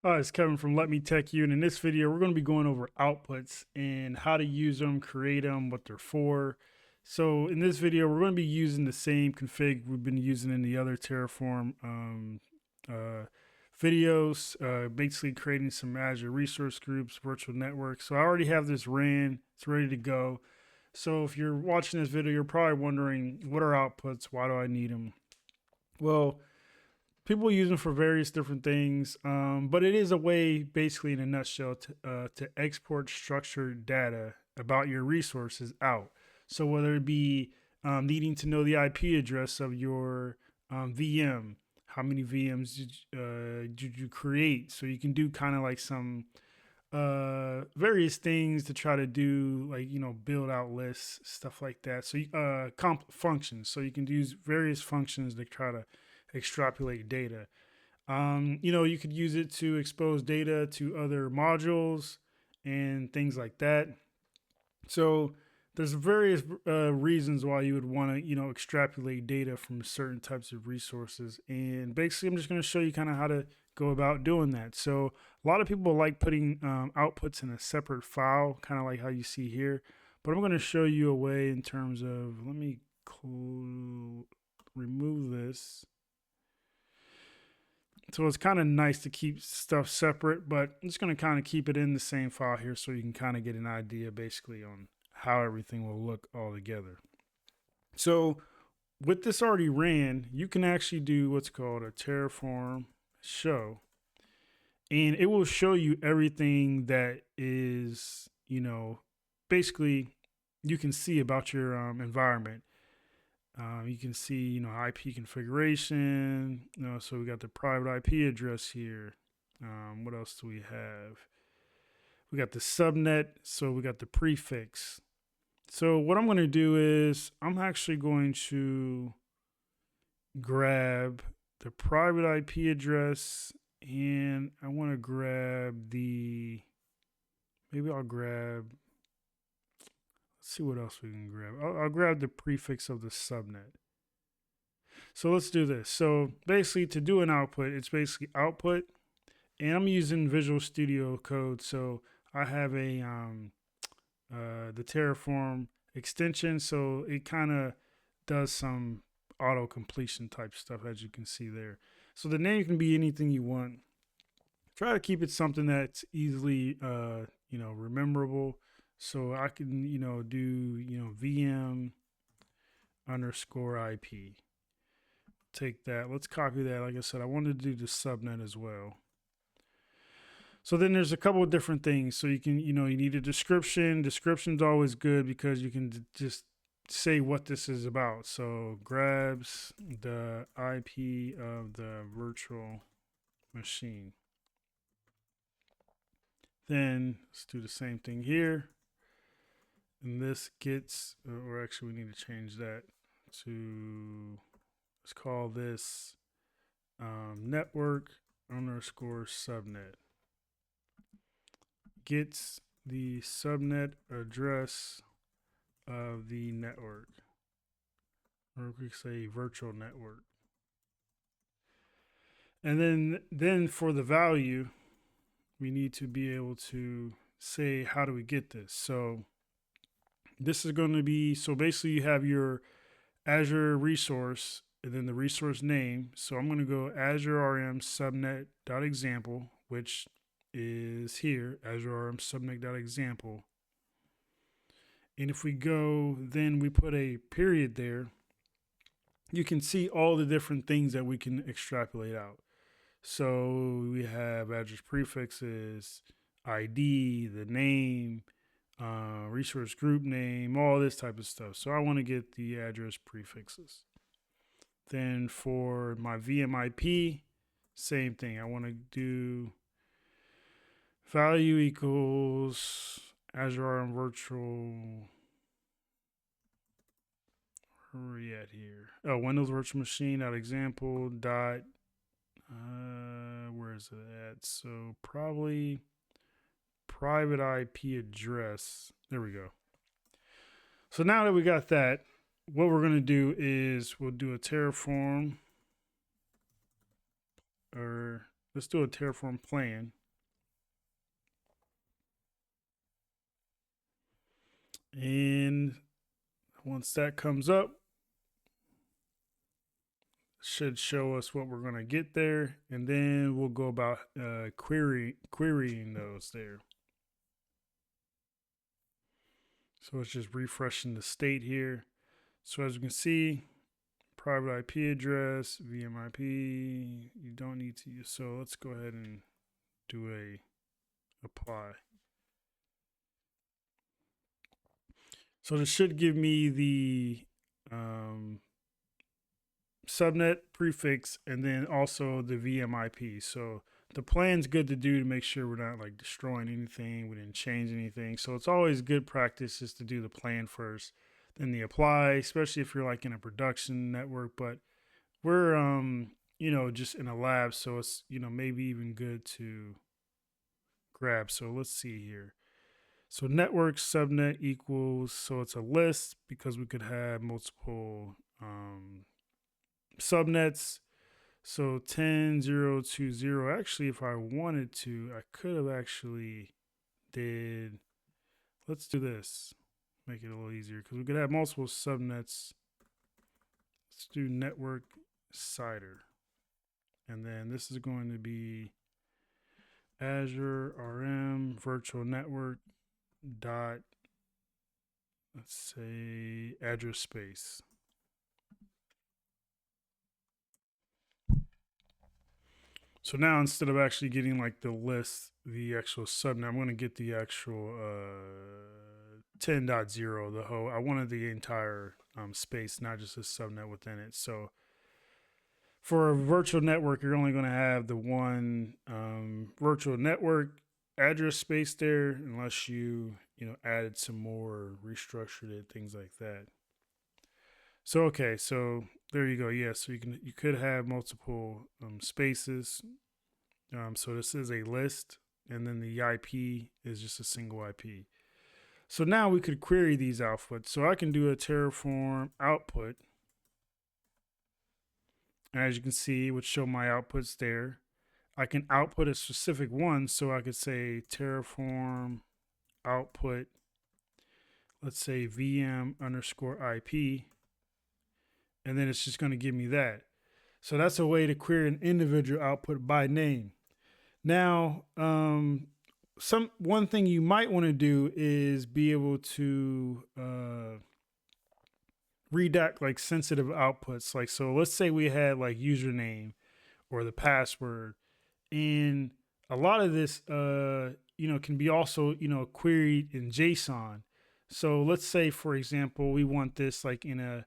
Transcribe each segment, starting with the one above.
Hi, it's Kevin from Let Me Tech You, and in this video, we're going to be going over outputs and how to use them, create them, what they're for. So in this video, we're going to be using the same config we've been using in the other Terraform uh, videos, basically creating some Azure resource groups, virtual networks. So I already have this ran, it's ready to go. So if you're watching this video, you're probably wondering, what are outputs? Why do I need them? Well, people use them for various different things, but it is a way, basically, in a nutshell, to export structured data about your resources out. So whether it be needing to know the IP address of your VM, how many VMs did you create, so you can do kind of like some various things to try to do, like, build out lists, stuff like that. So comp functions, so you can use various functions to try to extrapolate data. You could use it to expose data to other modules and things like that. So there's various reasons why you would want to, extrapolate data from certain types of resources. And basically, I'm just going to show you kind of how to go about doing that. So a lot of people like putting outputs in a separate file, kind of like how you see here. But I'm going to show you a way in terms of, let me remove this. So it's kind of nice to keep stuff separate, but I'm just going to kind of keep it in the same file here so you can kind of get an idea basically on how everything will look all together. So with this already ran, you can actually do what's called a Terraform show, and it will show you everything that is, basically you can see about your environment. You can see, IP configuration. So we got the private IP address here. What else do we have? We got the subnet. So we got the prefix. So what I'm going to do is I'm actually going to grab the private IP address, and I want to grab maybe I'll grab, let's see what else we can grab. I'll grab the prefix of the subnet. So let's do this. So basically, to do an output, it's basically output, and I'm using Visual Studio Code. So I have the Terraform extension, so it kind of does some auto completion type stuff, as you can see there. So the name can be anything you want. Try to keep it something that's easily rememberable. So I can do VM underscore IP. Take that. Let's copy that. Like I said, I wanted to do the subnet as well. So then there's a couple of different things. So you can, you need a description. Description's always good because you can just say what this is about. So grabs the IP of the virtual machine. Then let's do the same thing here. And this gets, or actually we need to change that to, let's call this network underscore subnet. Gets the subnet address of the network, or we could say virtual network. And then for the value, we need to be able to say, how do we get this? So this is going to be, so basically you have your Azure resource and then the resource name. So I'm going to go Azure RM subnet.example, which is here, Azure RM subnet.example. And if we go, then we put a period there, you can see all the different things that we can extrapolate out. So we have address prefixes, ID, the name, resource group name, all this type of stuff. So I want to get the address prefixes. Then for my VMIP, same thing. I want to do value equals Azure RM virtual. Where are we at here? Oh, Windows virtual machine dot example dot. Where is it at? So probably private IP address. There we go. So now that we got that, what we're going to do is we'll do a Terraform, or let's do a Terraform plan. And once that comes up, should show us what we're going to get there, and then we'll go about querying those there. So it's just refreshing the state here. So as you can see, private IP address, VMIP, you don't need to use. So let's go ahead and do a apply. So this should give me the subnet prefix and then also the VMIP. So the plan's good to do to make sure we're not like destroying anything, we didn't change anything. So it's always good practice just to do the plan first, then the apply, especially if you're like in a production network. But we're just in a lab, so it's maybe even good to grab. So let's see here. So network subnet equals, so it's a list because we could have multiple subnets. So 10.0.2.0. Actually, if I wanted to, I could have actually did. Let's do this. Make it a little easier because we could have multiple subnets. Let's do network cider. And then this is going to be Azure RM virtual network dot, let's say, address space. So now instead of actually getting like the list, the actual subnet, I'm going to get the actual 10.0, the whole. I wanted the entire space, not just a subnet within it. So for a virtual network, you're only going to have the one virtual network address space there, unless you added some more, restructured it, things like that. So okay, so there you go. Yeah, so you could have multiple spaces. So this is a list, and then the IP is just a single IP. So now we could query these outputs. So I can do a Terraform output. As you can see, would show my outputs there. I can output a specific one, so I could say Terraform output, let's say VM underscore IP, and then it's just going to give me that. So that's a way to query an individual output by name. Now, one thing you might want to do is be able to redact like sensitive outputs. Like, so let's say we had like username or the password, and a lot of this, can be also, queried in JSON. So let's say, for example, we want this like in a,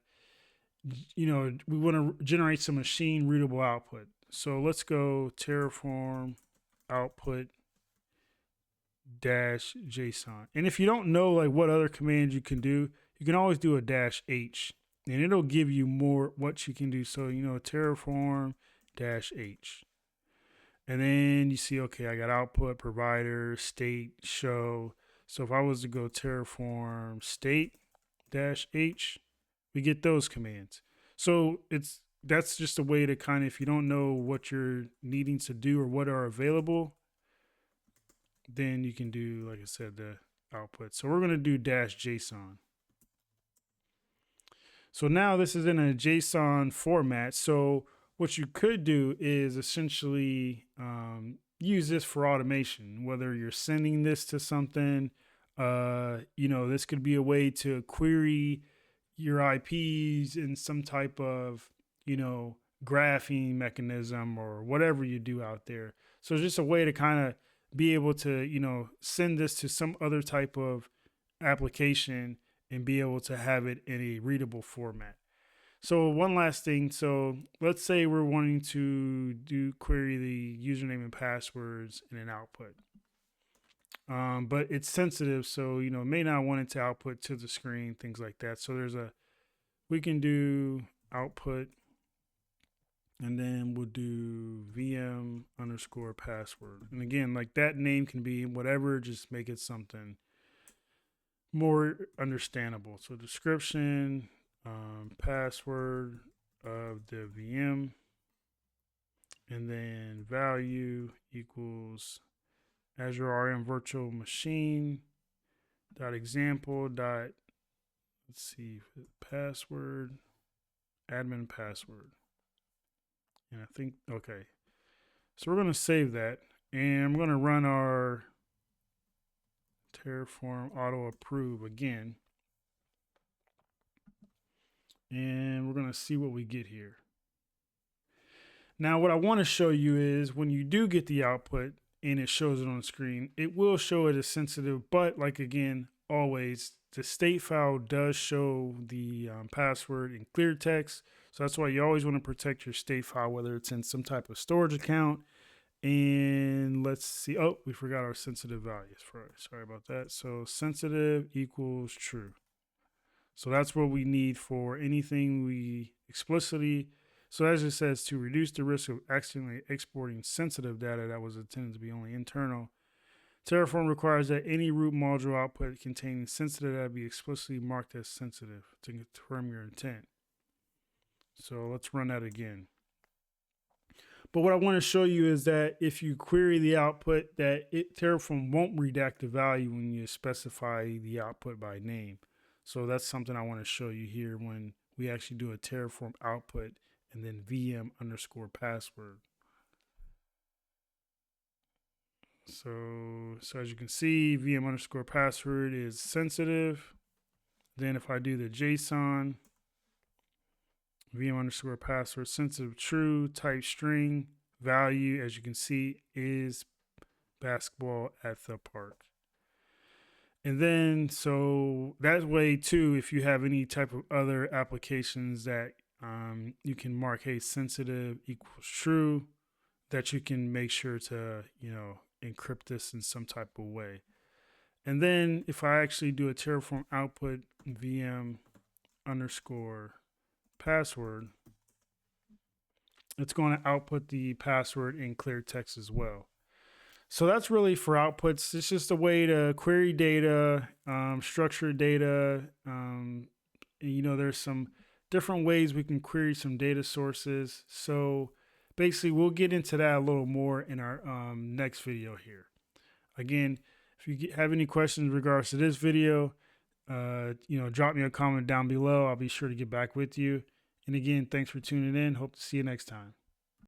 we want to generate some machine readable output. So let's go Terraform output dash JSON. And if you don't know like what other commands you can do, you can always do a dash H, and it'll give you more what you can do. So, Terraform dash H. And then you see, okay, I got output, provider, state, show. So if I was to go Terraform state dash H, we get those commands. So that's just a way to kind of, if you don't know what you're needing to do or what are available, then you can do, like I said, the output. So we're going to do dash JSON. So now this is in a JSON format. So what you could do is essentially use this for automation, whether you're sending this to something, this could be a way to query your IPs in some type of, graphing mechanism or whatever you do out there. So it's just a way to kind of be able to, send this to some other type of application and be able to have it in a readable format. So one last thing. So let's say we're wanting to query the username and passwords in an output. But it's sensitive, so may not want it to output to the screen, things like that. So we can do output, and then we'll do VM underscore password. And again, like that name can be whatever, just make it something more understandable. So description, password of the VM, and then value equals Azure RM virtual machine dot example dot, let's see, password, admin password. And I think, okay. So we're going to save that, and I'm going to run our Terraform auto approve again. And we're going to see what we get here. Now, what I want to show you is when you do get the output and it shows it on the screen, it will show it as sensitive, but like again, always, the state file does show the password in clear text. So that's why you always want to protect your state file, whether it's in some type of storage account. And let's see. Oh, we forgot our sensitive values. Sorry about that. So sensitive equals true. So that's what we need for anything we explicitly. So as it says, to reduce the risk of accidentally exporting sensitive data that was intended to be only internal, Terraform requires that any root module output containing sensitive data be explicitly marked as sensitive to confirm your intent. So let's run that again. But what I want to show you is that if you query the output, that Terraform won't redact the value when you specify the output by name. So that's something I want to show you here when we actually do a Terraform output and then VM underscore password. So as you can see, VM underscore password is sensitive. Then if I do the JSON, VM underscore password sensitive true, type string, value, as you can see, is basketball at the park. And then, so that way too, if you have any type of other applications that you can mark, hey, sensitive equals true, that you can make sure to, encrypt this in some type of way. And then if I actually do a Terraform output VM underscore password, it's going to output the password in clear text as well. So that's really for outputs. It's just a way to query data, structure data. There's some different ways we can query some data sources. So basically, we'll get into that a little more in our next video here. Again, if you have any questions in regards to this video, drop me a comment down below. I'll be sure to get back with you. And again, thanks for tuning in. Hope to see you next time.